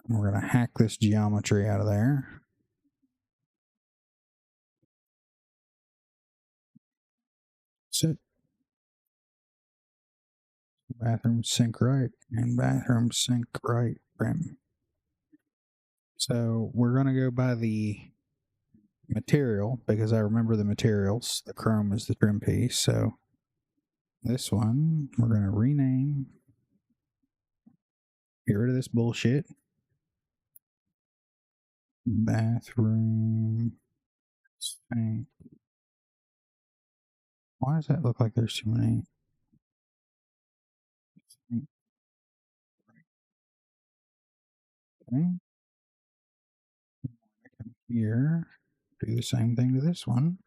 We're going to hack this geometry out of there. Sit. Bathroom sink right and bathroom sink right trim. So we're going to go by the material because I remember the materials. The chrome is the trim piece. So this one we're going to rename. Get rid of this bullshit. Bathroom sink. Why does that look like there's too many? Okay. Come here. Do the same thing to this one.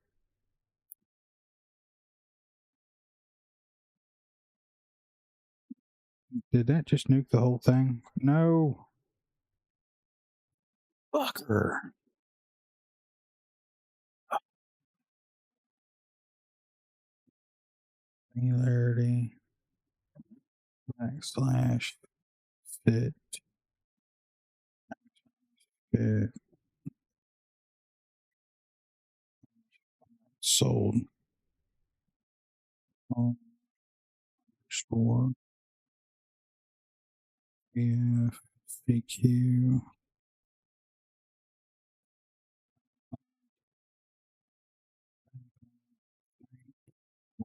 Did that just nuke the whole thing? No. Fucker. Singularity. Backslash. Fit. Fit. Sold. Underscore. If. VQ.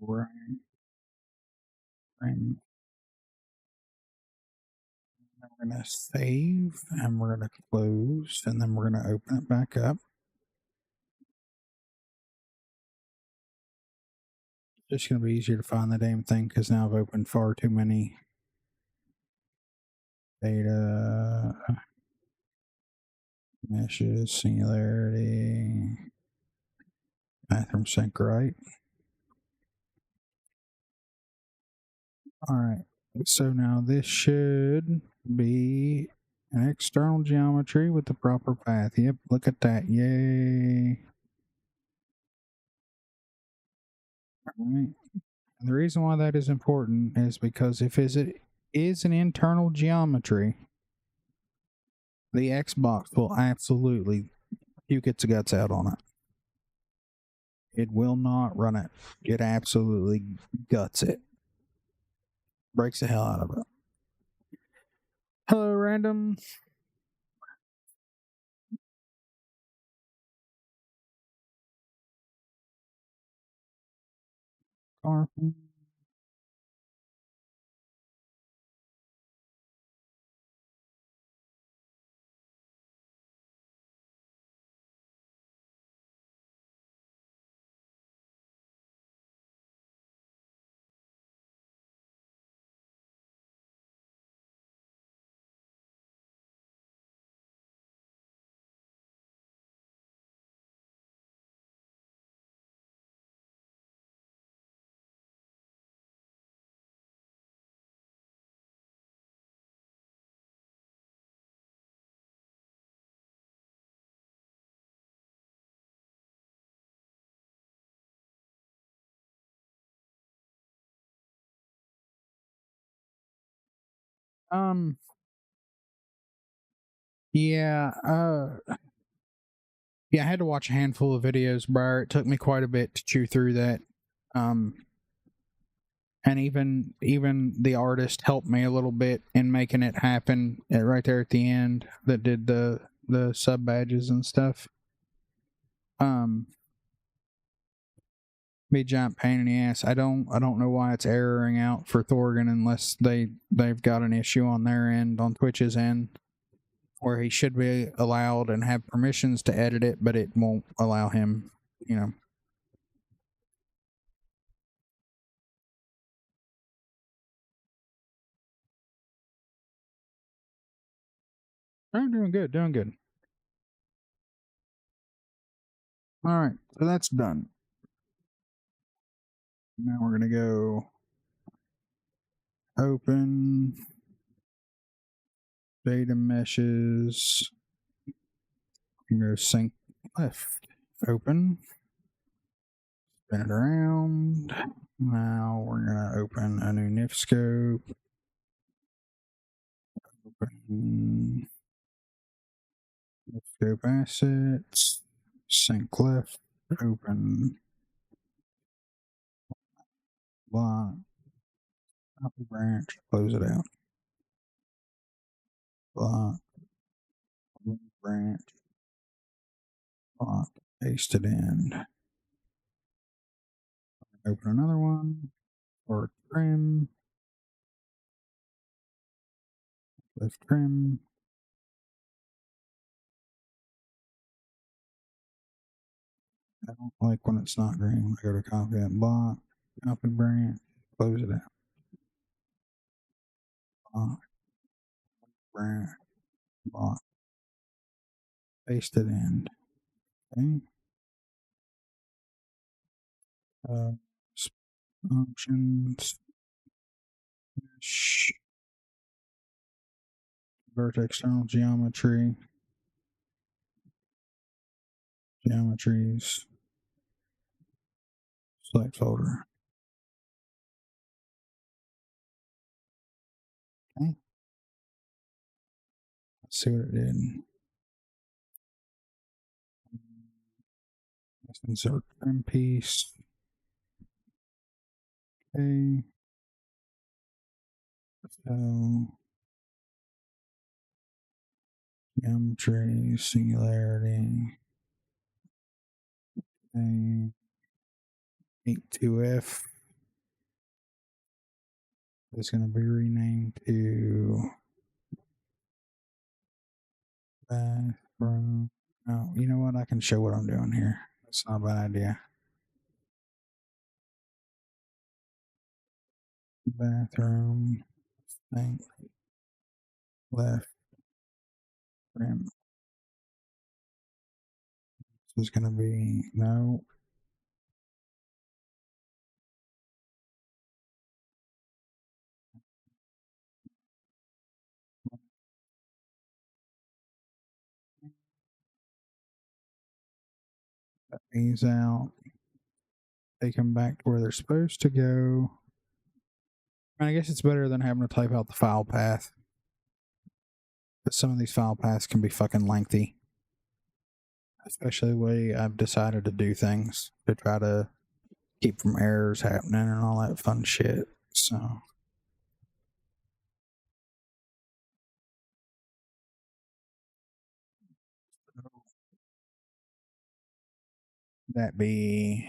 Right. Frame. We're going to save and we're going to close and then we're going to open it back up. It's just going to be easier to find the damn thing because now I've opened far too many data meshes, singularity, bathroom sink right. All right. So now this should be an external geometry with the proper path. Yep, look at that. Yay. All right. And the reason why that is important is because if it is an internal geometry, the Xbox will absolutely puke its guts out on it. It will not run it. It absolutely guts it. Breaks the hell out of it. Hello, random. Starfield. Yeah, yeah, I had to watch a handful of videos, Briar. It took me quite a bit to chew through that. And even the artist helped me a little bit in making it happen right there at the end that did the sub badges and stuff. Be a giant pain in the ass. I don't know why it's erroring out for Thorgan unless they've got an issue on their end, on Twitch's end, where he should be allowed and have permissions to edit it, but it won't allow him, you know. I'm doing good, doing good. All right, so that's done. Now we're gonna go open data meshes. You go sync left, open, spin it around. Now we're gonna open a new NIF scope. Open Scope assets, sync left, open, block, copy branch, close it out. Block, branch, block, paste it in. Open another one, or trim, left trim. I don't like when it's not green. I go to copy that block, copy branch, close it out. Block, branch, block, paste it in. Okay. Options, convert external geometry, geometries, select folder. Okay. Let's see what it did. Let's insert trim piece. Okay. So geometry, singularity. Okay. 82F is going to be renamed to bathroom. Oh, you know what? I can show what I'm doing here. That's not a bad idea. Bathroom, sink, left, rim. This is going to be, no. Cut these out. Take them back to where they're supposed to go. I guess it's better than having to type out the file path. But some of these file paths can be fucking lengthy. Especially the way I've decided to do things to try to keep from errors happening and all that fun shit. So that be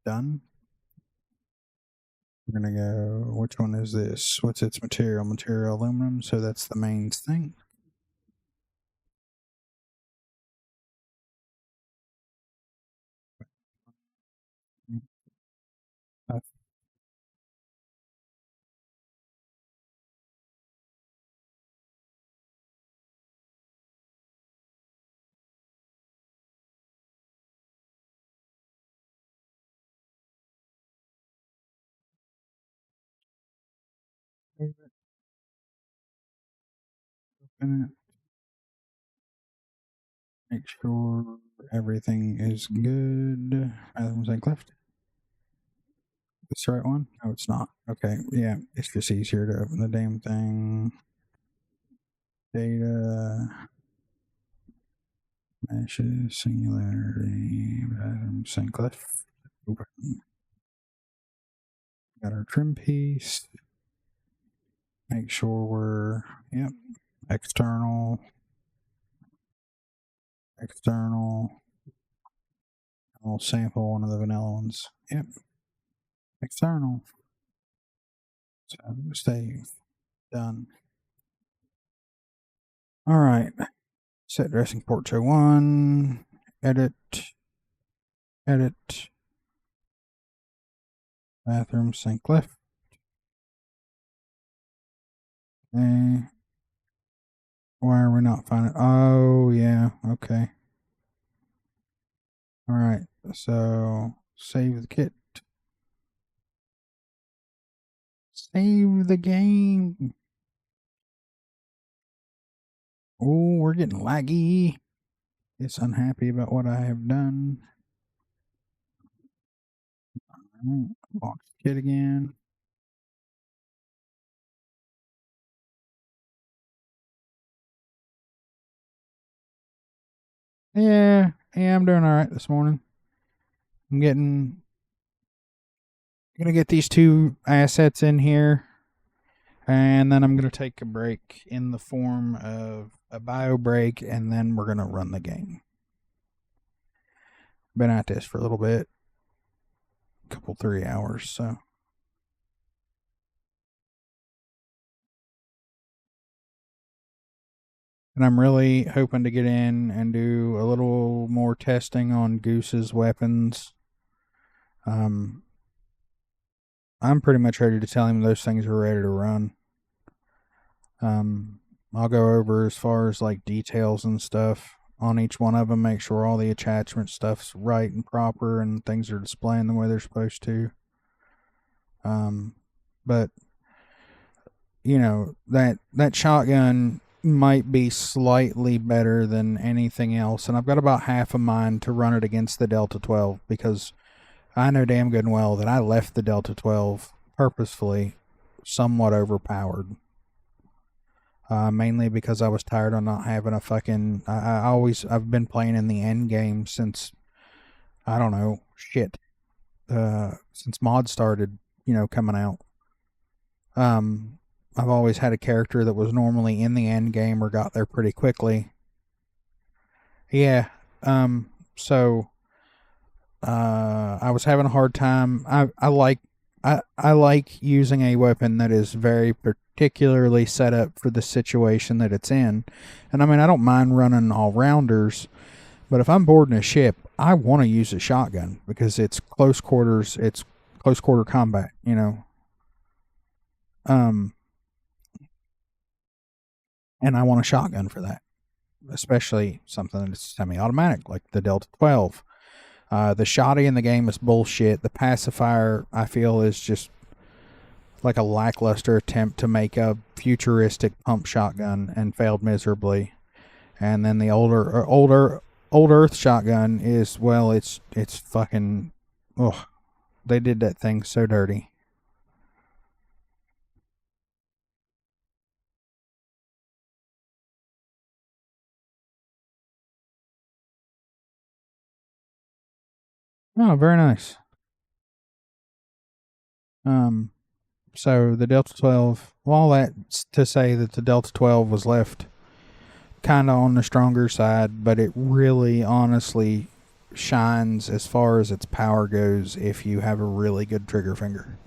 done. We're gonna go, which one is this? What's its material? Material aluminum, so that's the main thing. Open it. Make sure everything is good. Items and left. This the right one? No, it's not. Okay, yeah, it's just easier to open the damn thing. Data, meshes, singularity, sync left. Open. Got our trim piece. Make sure we're, yep, external. We'll sample one of the vanilla ones. Yep, external. So save. Done. All right. Set dressing port to 1. Edit. Bathroom sink left. Okay. Why are we not finding? Oh, yeah. Okay. All right. So save the kit. Save the game. Oh, we're getting laggy. It's unhappy about what I have done. Launch the kit again. Yeah, I'm doing all right this morning. I'm gonna get these two assets in here, and then I'm gonna take a break in the form of a bio break, and then we're gonna run the game. Been at this for a little bit, couple 3 hours, so. And I'm really hoping to get in and do a little more testing on Goose's weapons. I'm pretty much ready to tell him those things are ready to run. I'll go over as far as like details and stuff on each one of them, make sure all the attachment stuff's right and proper and things are displaying the way they're supposed to. But you know, that shotgun might be slightly better than anything else, and I've got about half a mind to run it against the Delta 12 because I know damn good and well that I left the Delta 12 purposefully somewhat overpowered. Mainly because I was tired of not having a fucking. I've been playing in the end game since, I don't know, shit. Since mods started, coming out. I've always had a character that was normally in the end game or got there pretty quickly. Yeah. So I was having a hard time. I like using a weapon that is very particularly set up for the situation that it's in. And I mean, I don't mind running all rounders, but if I'm boarding a ship, I want to use a shotgun because it's close quarters, it's close quarter combat, and I want a shotgun for that, especially something that's semi-automatic like the Delta 12. The shotty in the game is bullshit. The pacifier, I feel, is just like a lackluster attempt to make a futuristic pump shotgun and failed miserably. And then the old Earth shotgun is, well, it's fucking, oh, they did that thing so dirty. Oh, very nice. Um, so the Delta 12, well, all that's to say that the Delta 12 was left kind of on the stronger side, but it really honestly shines as far as its power goes if you have a really good trigger finger.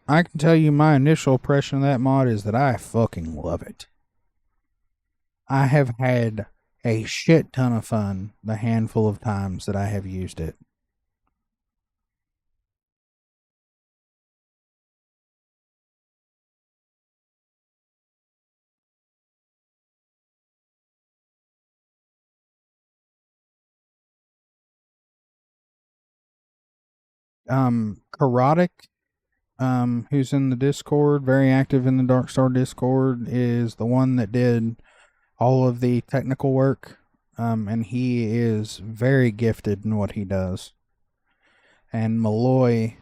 I can tell you my initial impression of that mod is that I fucking love it. I have had a shit ton of fun the handful of times that I have used it. Karotic, who's in the Discord, very active in the Dark Star Discord, is the one that did all of the technical work. And he is very gifted in what he does. And Malloy,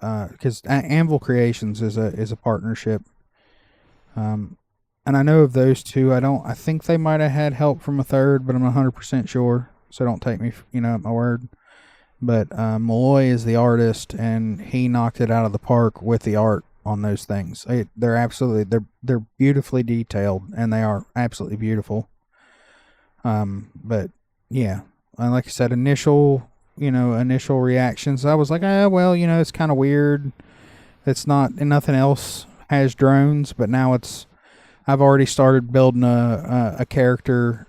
because Anvil Creations is a partnership. And I know of those two. I think they might have had help from a third, but I'm 100% sure. So don't take me, at my word. But Malloy is the artist, and he knocked it out of the park with the art on those things. They're beautifully detailed, and they are absolutely beautiful. But yeah, And like I said, initial reactions. I was like, well, it's kind of weird. It's not, and nothing else has drones, but now I've already started building a character,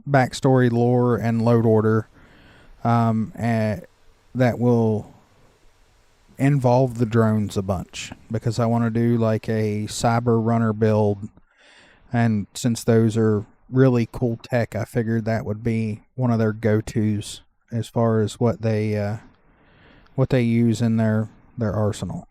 backstory, lore, and load order, that will involve the drones a bunch because I want to do like a cyber runner build, and since those are really cool tech, I figured that would be one of their go-tos as far as what they use in their arsenal.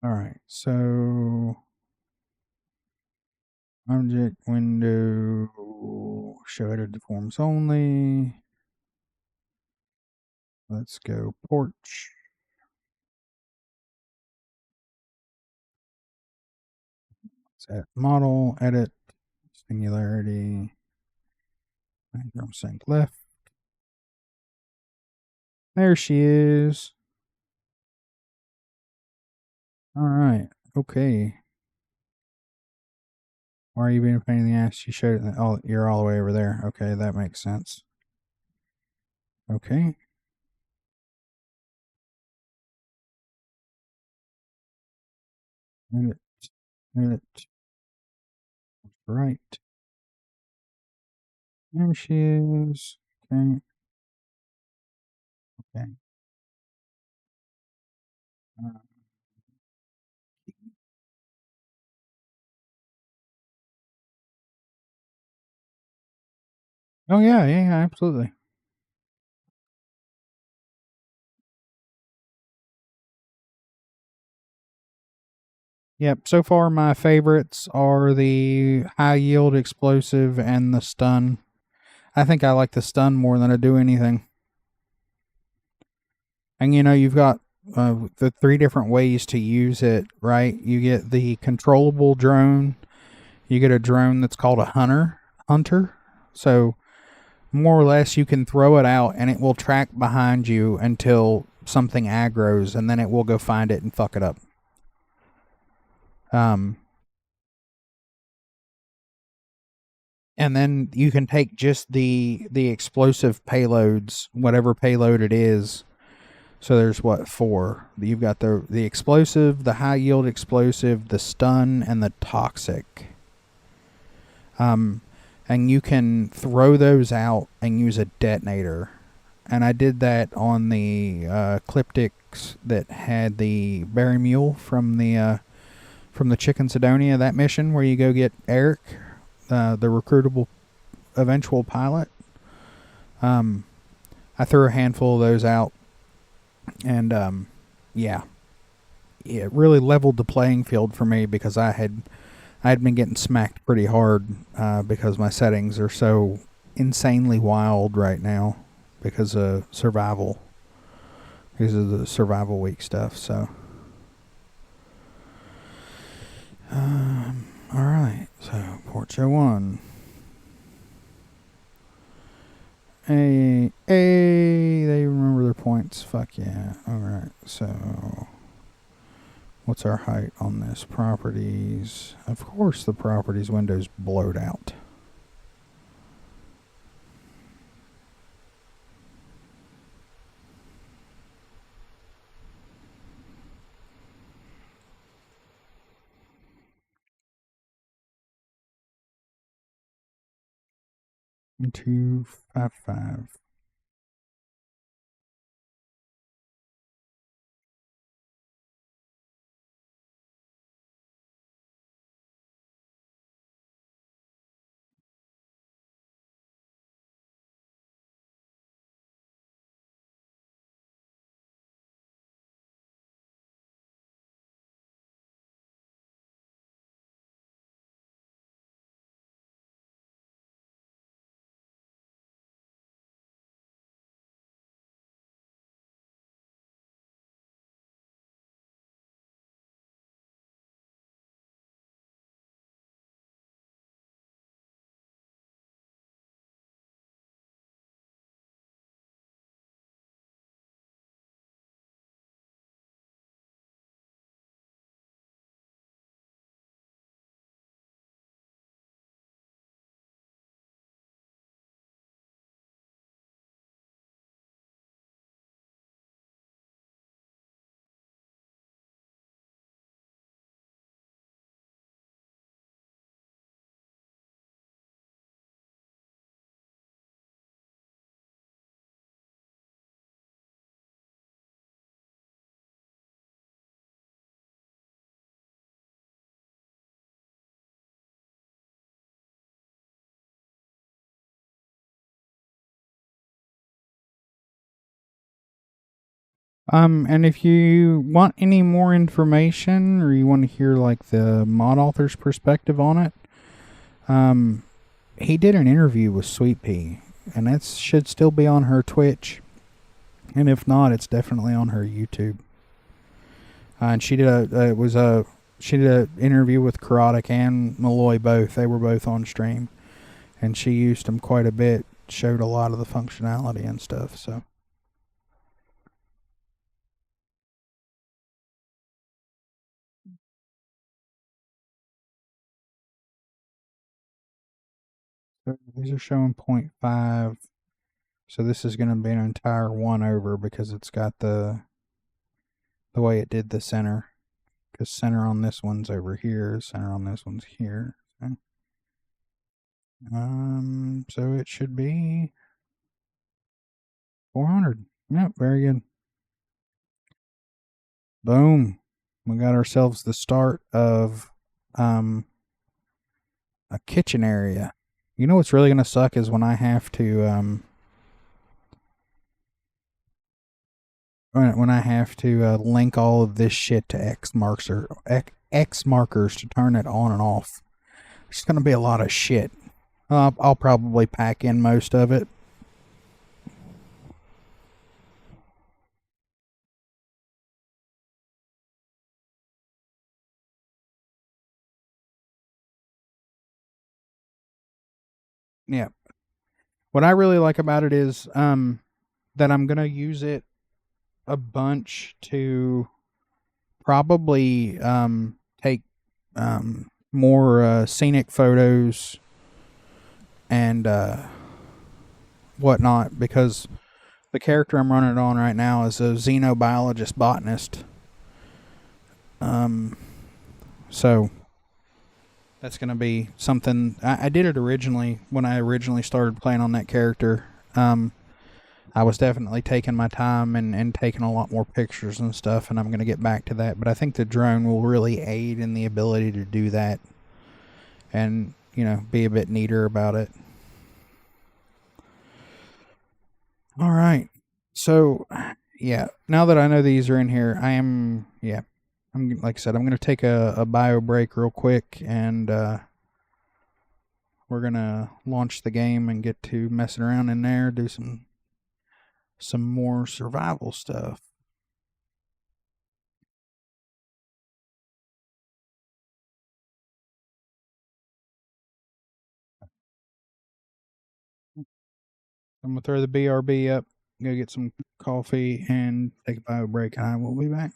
All right, so object window, show edited forms only. Let's go porch. Set model, edit, singularity, background sync left. There she is. All right. Okay. Why are you being a pain in the ass? You showed it. Oh, you're all the way over there. Okay, that makes sense. Okay. Edit. Edit. Right. There she is. Okay. Okay. Uh, oh yeah, yeah, yeah, absolutely. Yep. So far, my favorites are the high yield explosive and the stun. I think I like the stun more than I do anything. And you've got the three different ways to use it, right? You get the controllable drone. You get a drone that's called a hunter. So more or less, you can throw it out and it will track behind you until something aggroes, and then it will go find it and fuck it up. Um, and then you can take just the explosive payloads, whatever payload it is. So there's what, four? You've got the explosive, the high yield explosive, the stun, and the toxic. Um, and you can throw those out and use a detonator. And I did that on the Cliptics that had the Berry Mule from the Chicken Sidonia, that mission where you go get Eric, the recruitable eventual pilot. Um, I threw a handful of those out, and yeah, it really leveled the playing field for me because I had been getting smacked pretty hard because my settings are so insanely wild right now because of the survival week stuff. So, all right. So Porcho 1. They remember their points. Fuck yeah. All right. So, what's our height on this? Properties. Of course, the properties window's blowed out. And 255. And if you want any more information or you want to hear like the mod author's perspective on it, um, he did an interview with Sweet Pea, and that should still be on her Twitch. And if not, it's definitely on her YouTube. And she did she did an interview with Karotic and Malloy both. They were both on stream, and she used them quite a bit. Showed a lot of the functionality and stuff. So these are showing 0.5. So this is going to be an entire 1 over because it's got the way it did the center. Because center on this one's over here, center on this one's here. So it should be 400. Yep, very good. Boom. We got ourselves the start of a kitchen area. You know what's really going to suck is when I have to when I have to link all of this shit to X markers to turn it on and off. It's going to be a lot of shit. I'll probably pack in most of it. Yeah. What I really like about it is that I'm going to use it a bunch to probably take more scenic photos and whatnot, because the character I'm running it on right now is a xenobiologist botanist. So that's going to be something. I did it originally when I originally started playing on that character. I was definitely taking my time and taking a lot more pictures and stuff, and I'm going to get back to that. But I think the drone will really aid in the ability to do that and, be a bit neater about it. All right. So, yeah, now that I know these are in here, I'm like I said, I'm going to take a bio break real quick, and we're going to launch the game and get to messing around in there, do some more survival stuff. I'm gonna throw the BRB up, go get some coffee, and take a bio break. And I will be back.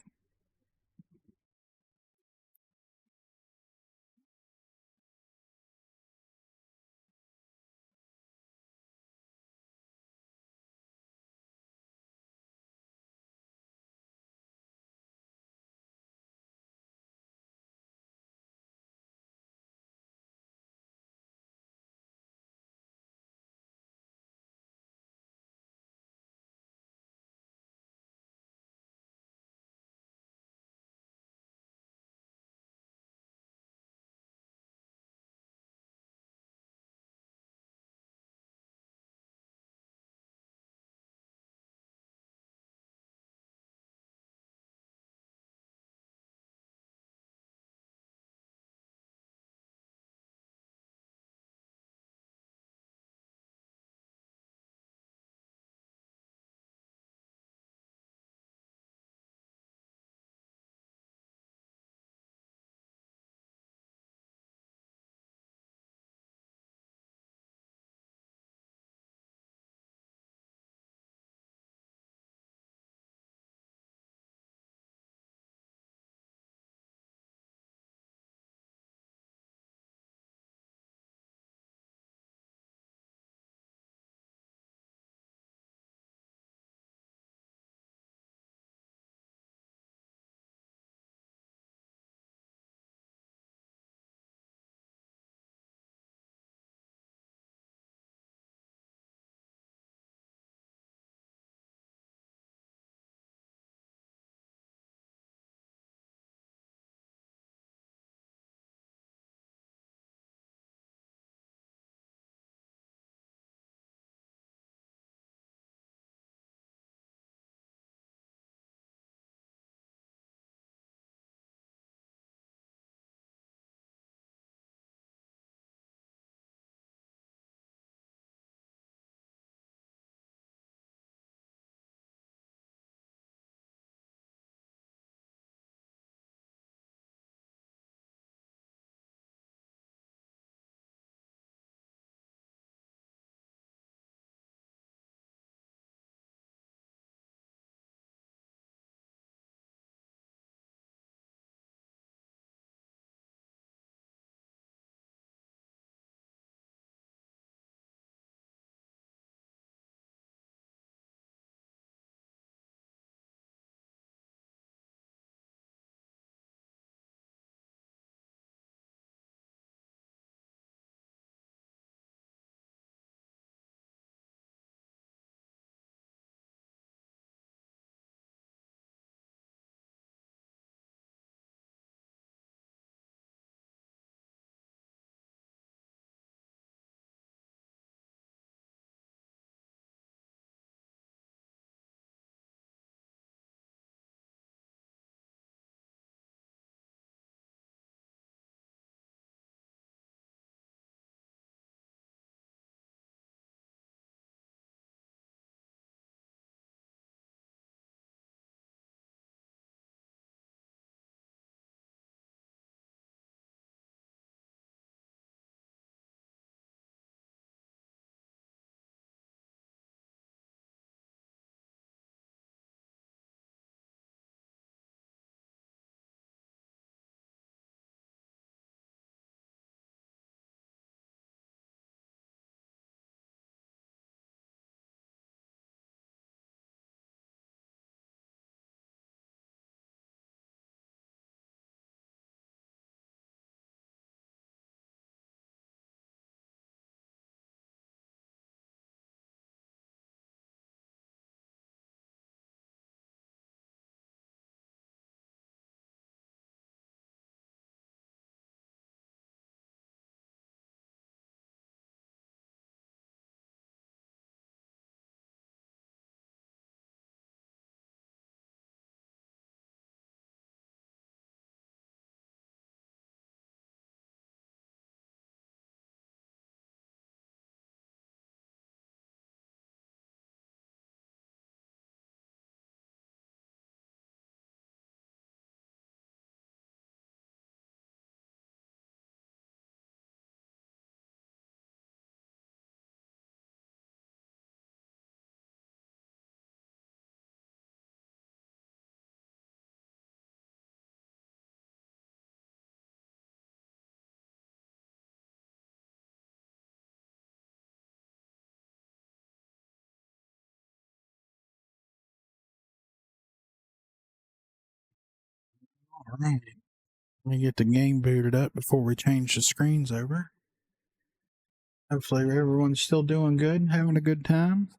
Alright. Let me get the game booted up before we change the screens over. Hopefully everyone's still doing good, having a good time.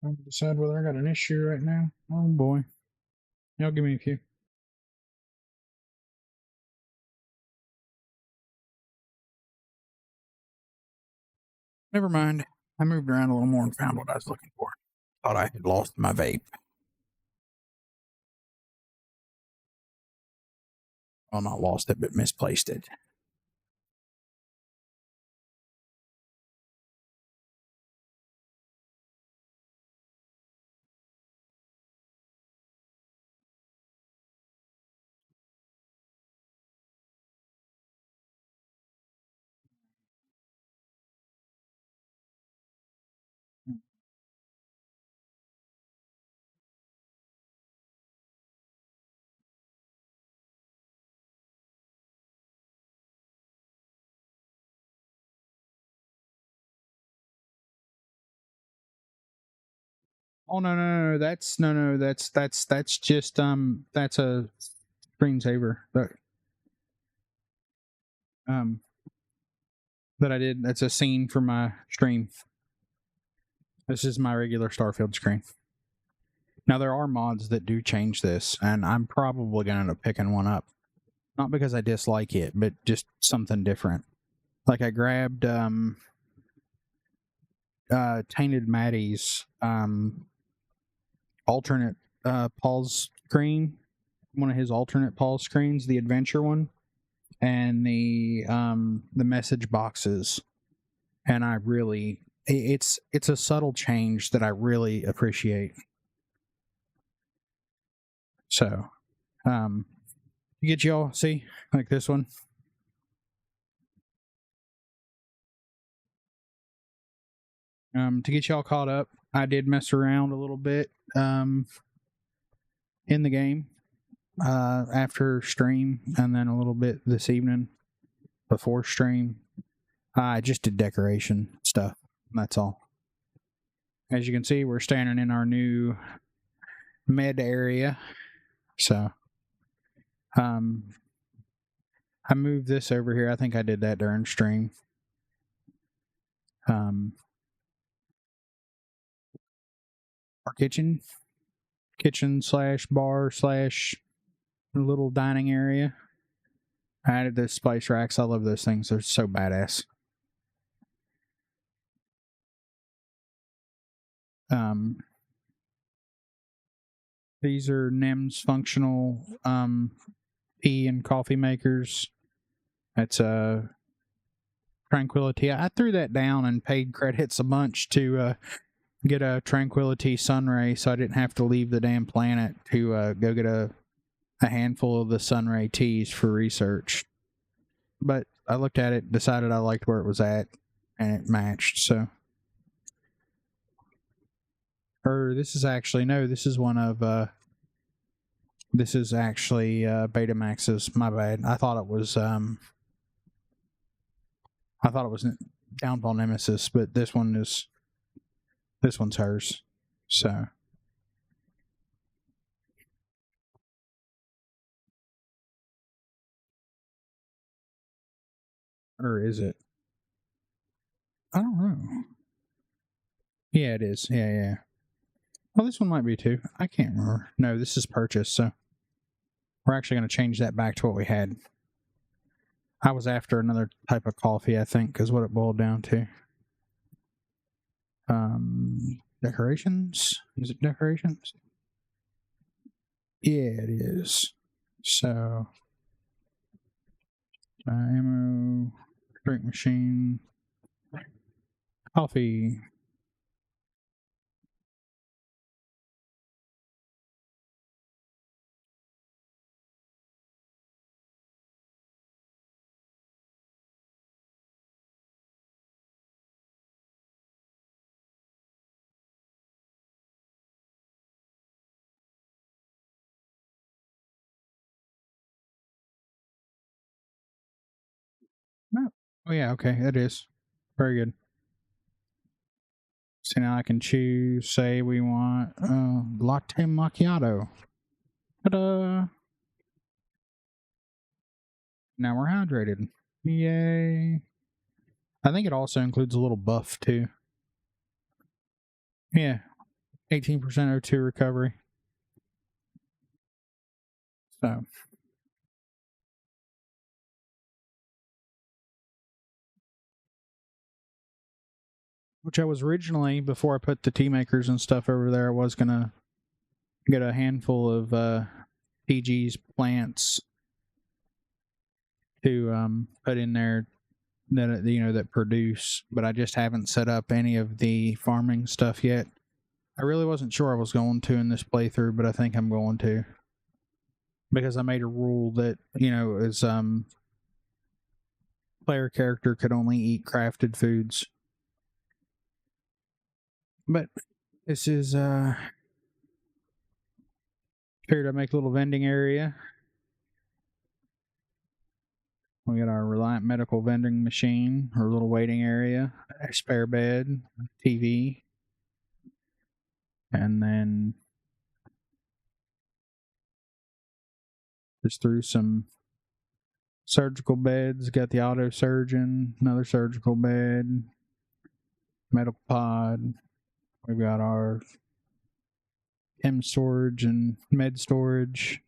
Trying to decide whether I got an issue right now. Oh boy. Y'all give me a few. Never mind. I moved around a little more and found what I was looking for. Thought I had lost my vape. Well, not lost it, but misplaced it. Oh no, that's just that's a screensaver um that I did. That's a scene for my stream. This is my regular Starfield screen. Now there are mods that do change this, and I'm probably gonna end up picking one up. Not because I dislike it, but just something different. Like I grabbed Tainted Maddie's alternate pause screen, one of his alternate pause screens, the adventure one, and the message boxes, and I really it's a subtle change that I really appreciate. So, you get y'all see like this one. To get y'all caught up, I did mess around a little bit in the game after stream, and then a little bit this evening before stream. I just did decoration stuff. That's all. As you can see, we're standing in our new med area. So, I moved this over here. I think I did that during stream. Our kitchen slash bar slash little dining area. I added the spice racks. I love those things. They're so badass. These are NIMS functional tea and coffee makers. That's a Tranquility. I threw that down and paid credits a bunch to get a Tranquility Sunray, so I didn't have to leave the damn planet to go get a handful of the Sunray teas for research. But I looked at it, decided I liked where it was at, and it matched. So, or this is actually no, this is one of this is actually Betamax's. My bad. I thought it was Downfall Nemesis, but this one's hers. So, or is it? I don't know. Yeah, it is. Yeah. Well, this one might be too. I can't remember. No, this is purchased, so we're actually going to change that back to what we had. I was after another type of coffee, I think, is what it boiled down to. Decorations? Is it decorations? Yeah, it is. So, ammo, drink machine, coffee. Oh yeah, okay, it is. Very good. So now I can choose, say we want latte macchiato. Ta-da! Now we're hydrated. Yay. I think it also includes a little buff too. Yeah. 18% O2 recovery. So which I was originally, before I put the tea makers and stuff over there, I was gonna get a handful of PG's plants to put in there that that produce, but I just haven't set up any of the farming stuff yet. I really wasn't sure I was going to in this playthrough, but I think I'm going to, because I made a rule that is player character could only eat crafted foods. But this is figured I'd make a little vending area. We got our Reliant Medical vending machine, our little waiting area, a spare bed, TV, and then just threw some surgical beds. Got the auto surgeon, another surgical bed, medical pod. We've got our chem storage and med storage,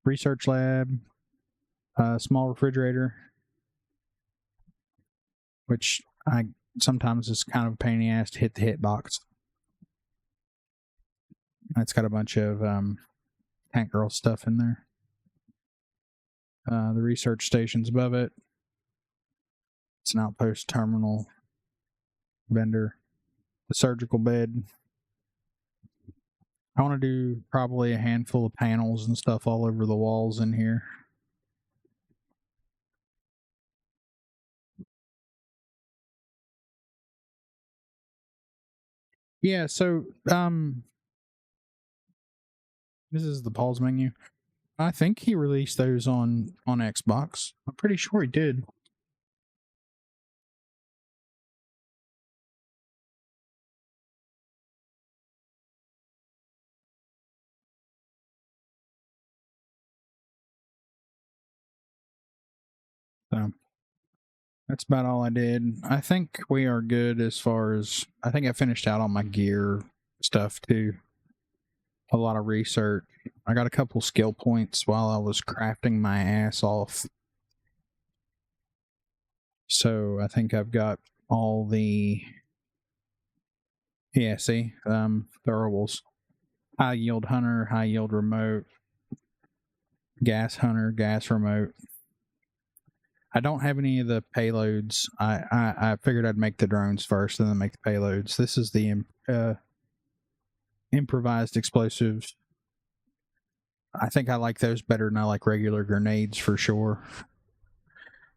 research lab, small refrigerator, which I sometimes is kind of a pain in the ass to hit the hitbox. It's got a bunch of Tank Girl stuff in there. The research station's above it. It's an outpost terminal vendor. The surgical bed. I want to do probably a handful of panels and stuff all over the walls in here. Yeah, so this is the pause menu. I think he released those on Xbox. I'm pretty sure he did. So that's about all I did. I think we are good as far as, I think I finished out on my gear stuff too. A lot of research. I got a couple skill points while I was crafting my ass off. So I think I've got all the, yeah, see, throwables. High yield hunter, high yield remote, gas hunter, gas remote. I don't have any of the payloads. I figured I'd make the drones first and then make the payloads. This is the improvised explosives. I think I like those better than I like regular grenades for sure.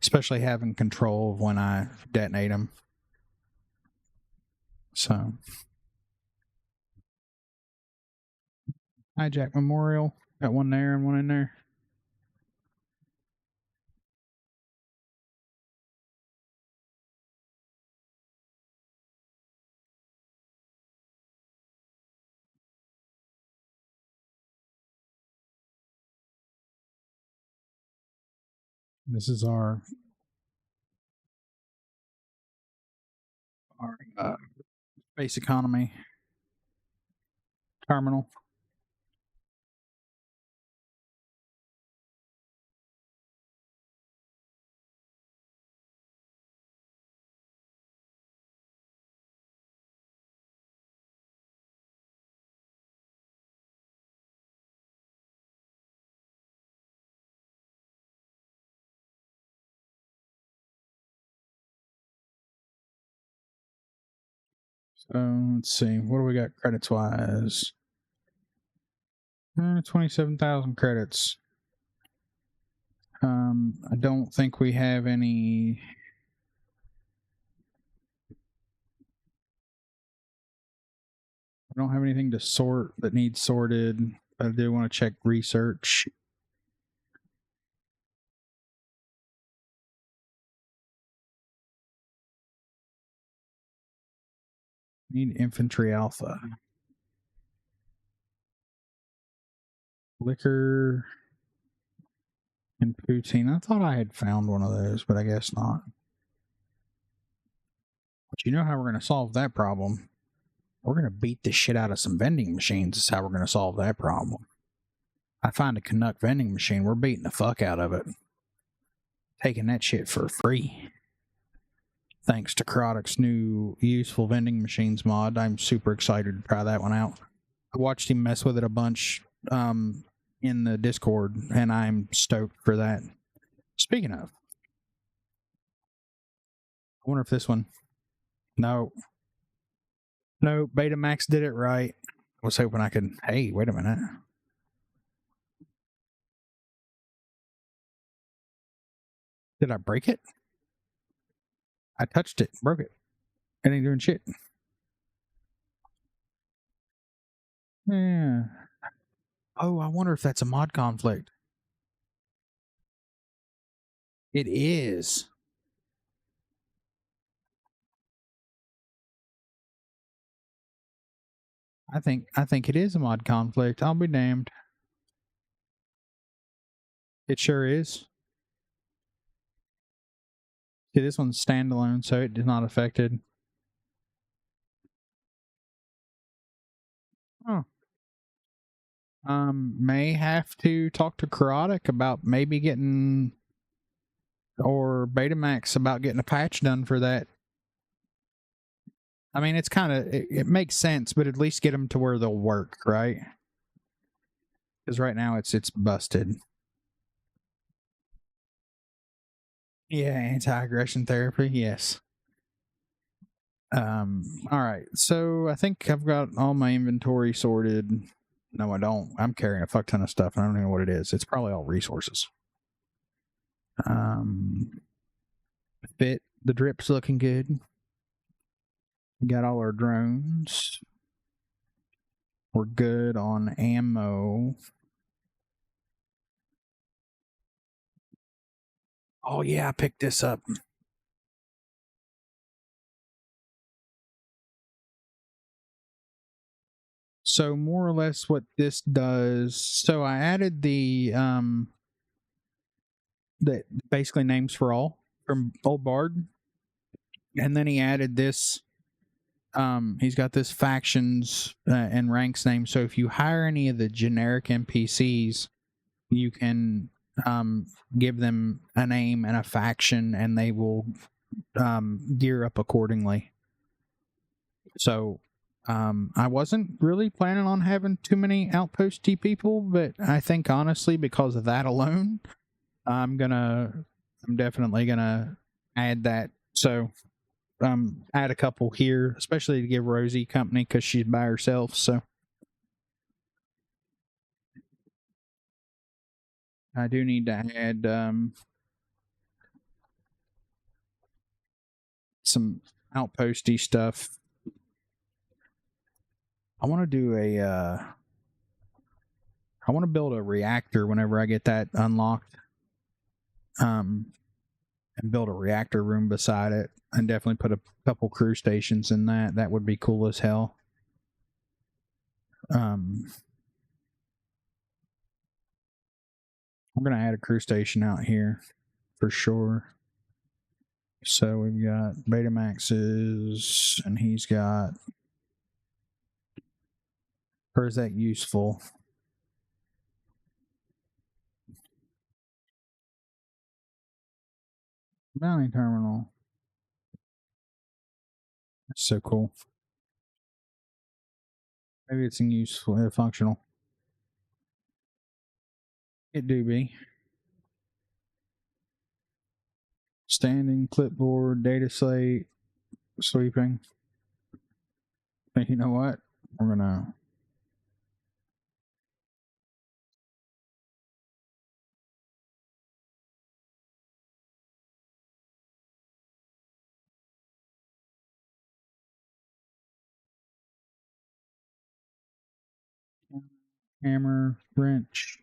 Especially having control of when I detonate them. So, Hijack Memorial. Got one there and one in there. This is our space economy terminal. So let's see, what do we got credits wise? 27,000 credits. I don't think we have any. I don't have anything to sort that needs sorted. I do want to check research. Need infantry alpha. Liquor and poutine. I thought I had found one of those, but I guess not. But you know how we're going to solve that problem? We're going to beat the shit out of some vending machines. Is how we're going to solve that problem. I find a Canuck vending machine, we're beating the fuck out of it. Taking that shit for free. Thanks to Karadic's new useful vending machines mod. I'm super excited to try that one out. I watched him mess with it a bunch in the Discord, and I'm stoked for that. Speaking of, I wonder if this one... No, Betamax did it right. I was hoping I could... Hey, wait a minute. Did I break it? I touched it, broke it. It ain't doing shit. Yeah. Oh, I wonder if that's a mod conflict. It is. I think it is a mod conflict. I'll be damned. It sure is. See, this one's standalone, so it is not affected. Oh. May have to talk to Karadec about maybe getting, or Betamax about getting a patch done for that. I mean, it's kind of, it makes sense, but at least get them to where they'll work, right? Because right now it's busted. Yeah, anti-aggression therapy, yes. All right, so I think I've got all my inventory sorted. No, I don't. I'm carrying a fuck ton of stuff. I don't even know what it is. It's probably all resources. Fit. The drip's looking good. We got all our drones. We're good on ammo. Oh yeah, I picked this up. So more or less what this does, so I added the that basically names for all from Old Bard. And then he added this he's got this factions and ranks name. So if you hire any of the generic NPCs, you can give them a name and a faction, and they will gear up accordingly. So I wasn't really planning on having too many outposty people, but I think honestly, because of that alone, I'm definitely gonna add that. So add a couple here, especially to give Rosie company because she's by herself. So I do need to add some outposty stuff. I want to do I want to build a reactor whenever I get that unlocked. And build a reactor room beside it, and definitely put a couple crew stations in that. That would be cool as hell. I'm gonna add a crew station out here for sure. So we've got Betamax's, and he's got. Or is that useful? Bounty terminal. That's so cool. Maybe it's in useful, functional. It do be. Standing, clipboard, data slate, sweeping. You know what? We're gonna. Hammer, wrench.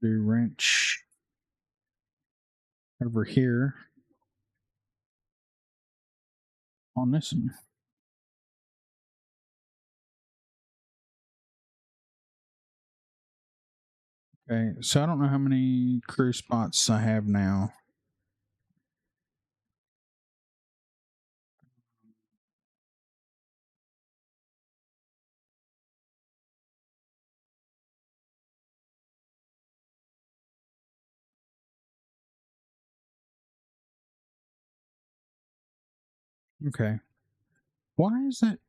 Do wrench over here on this one. Okay, so I don't know how many crew spots I have now. Okay. Why is that?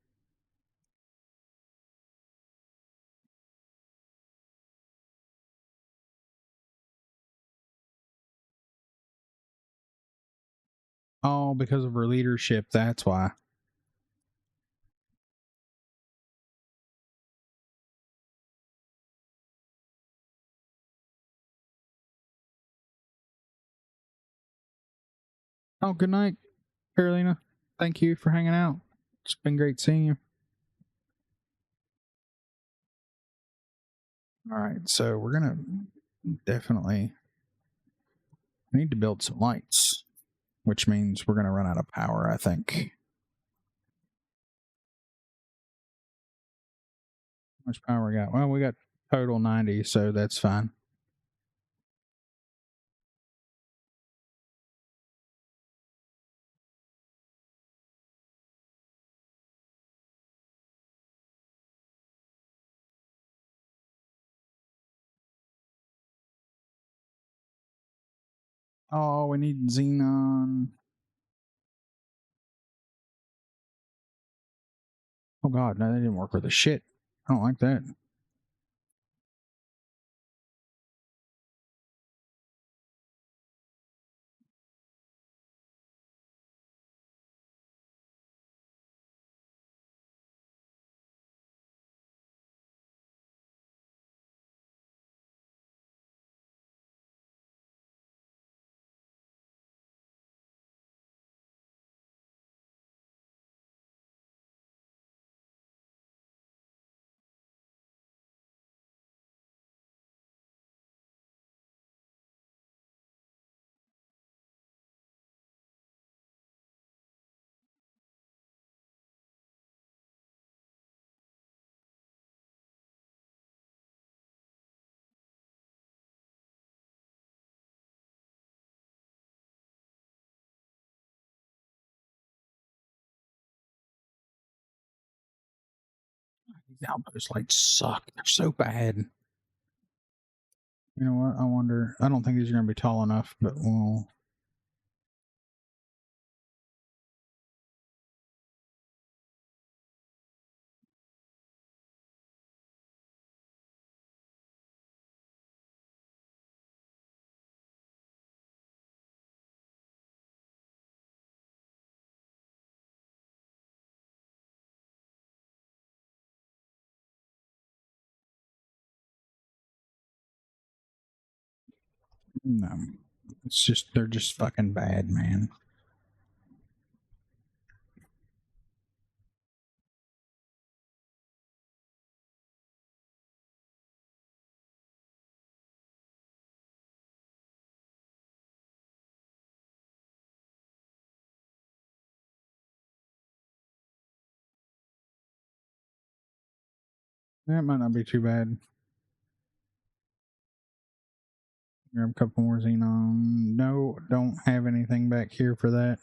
Oh, because of her leadership. That's why. Oh, good night, Carolina. Thank you for hanging out. It's been great seeing you. All right, so we're gonna definitely need to build some lights, which means we're gonna run out of power, I think. How much power we got? Well, we got total 90, so that's fine. Oh, we need xenon. Oh god, no, that didn't work for the shit. I don't like that. These outpost lights suck. They're so bad. You know what? I wonder. I don't think these are going to be tall enough, but well. No. It's just, they're just fucking bad, man. That might not be too bad. Grab a couple more xenon. No, don't have anything back here for that.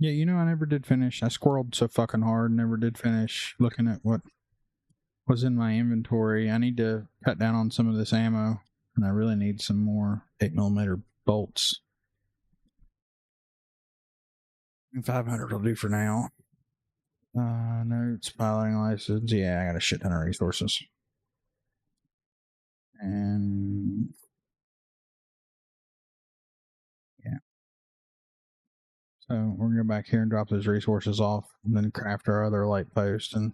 Yeah, you know, I never did finish. I squirreled so fucking hard, never did finish looking at what was in my inventory. I need to cut down on some of this ammo, and I really need some more 8mm bolts. 500 will do for now. Notes, piloting license. Yeah, I got a shit ton of resources. And yeah. So we're gonna go back here and drop those resources off, and then craft our other light post. And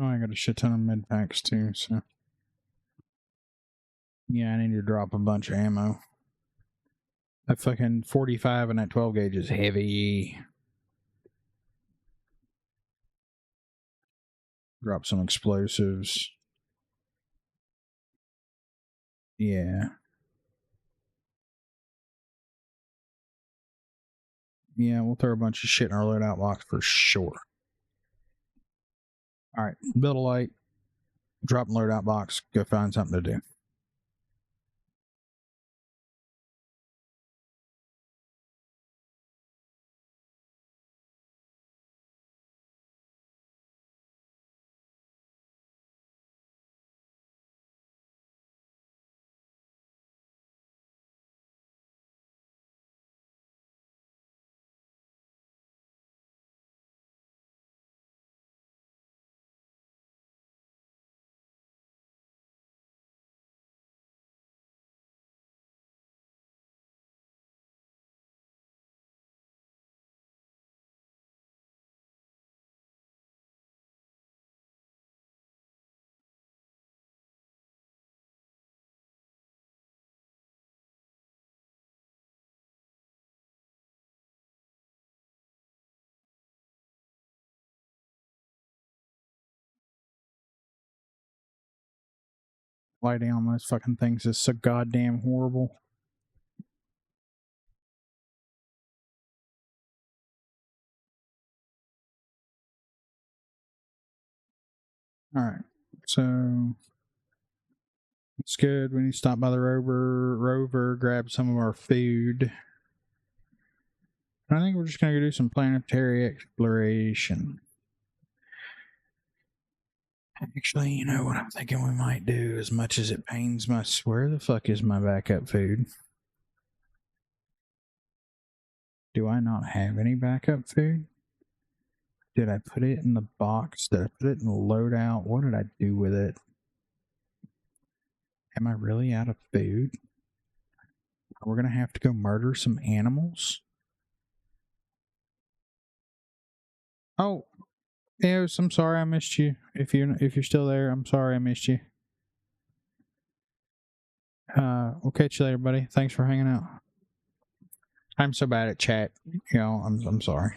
Oh, I got a shit ton of med packs too, so. Yeah, I need to drop a bunch of ammo. That fucking 45 and that 12 gauge is heavy. Drop some explosives. Yeah. Yeah, we'll throw a bunch of shit in our loadout box for sure. Alright, build a light, drop in loadout box, go find something to do. Lighting on those fucking things is so goddamn horrible. Alright, so it's good. We need to stop by the rover, grab some of our food. I think we're just gonna go do some planetary exploration. Actually, you know what I'm thinking we might do, as much as it pains my... Where the fuck is my backup food? Do I not have any backup food? Did I put it in the box? Did I put it in the loadout? What did I do with it? Am I really out of food? We're gonna have to go murder some animals? Oh, Eos, I'm sorry I missed you. If you're still there, I'm sorry I missed you. We'll catch you later, buddy. Thanks for hanging out. I'm so bad at chat. You know, I'm sorry.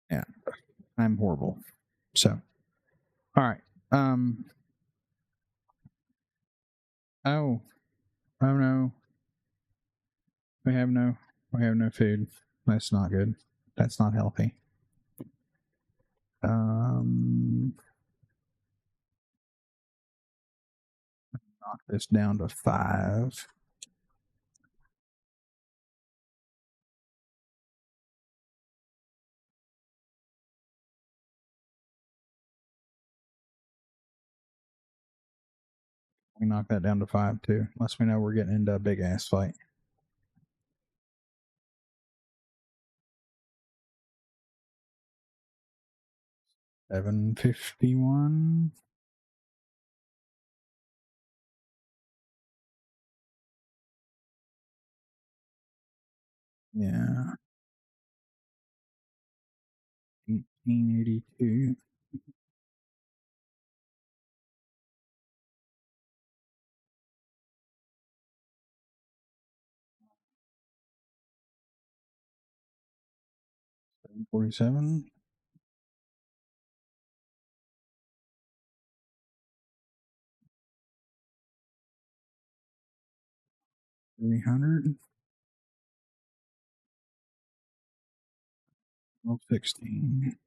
Yeah, I'm horrible. So, all right. Oh, oh no. We have no food. That's not good. That's not healthy. Knock this down to 5. We knock that down to 5 too, unless we know we're getting into a big ass fight. $751. Yeah. 1882. $747. $300. 1216.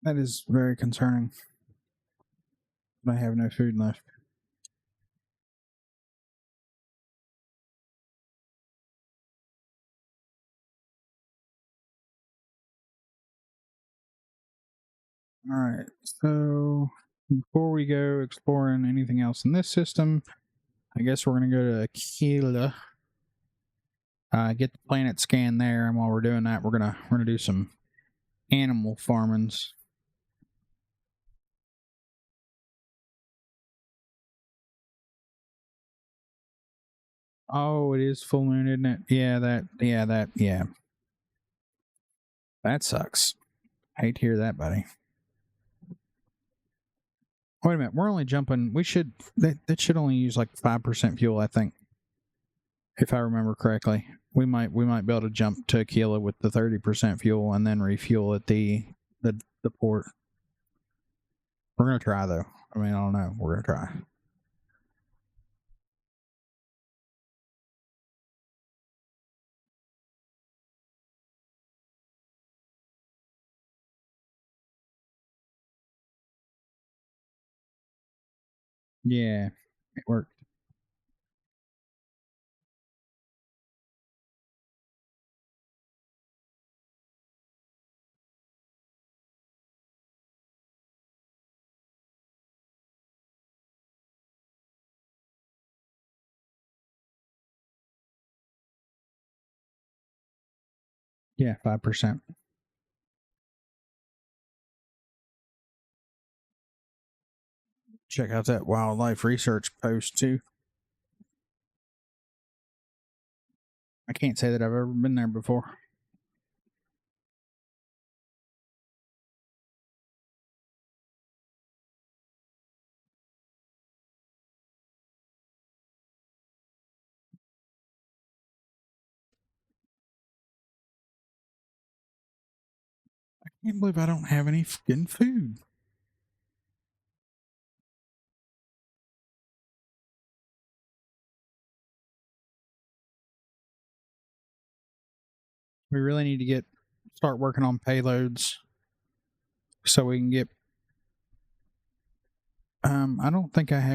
That is very concerning. I have no food left. All right. So before we go exploring anything else in this system, I guess we're going to go to Aquila. Get the planet scan there, and while we're doing that, we're gonna do some animal farmings. Oh, it is full moon, isn't it? Yeah. That sucks. Hate to hear that, buddy. Wait a minute, we're only jumping. We should that should only use like 5% fuel, I think, if I remember correctly. We might be able to jump to Aquila with the 30% fuel and then refuel at the port. We're gonna try though. I mean, I don't know. We're gonna try. Yeah, it worked. Yeah, 5%. Check out that wildlife research post too. I can't say that I've ever been there before. I can't believe I don't have any fucking food. We really need to start working on payloads so we can get. I don't think I have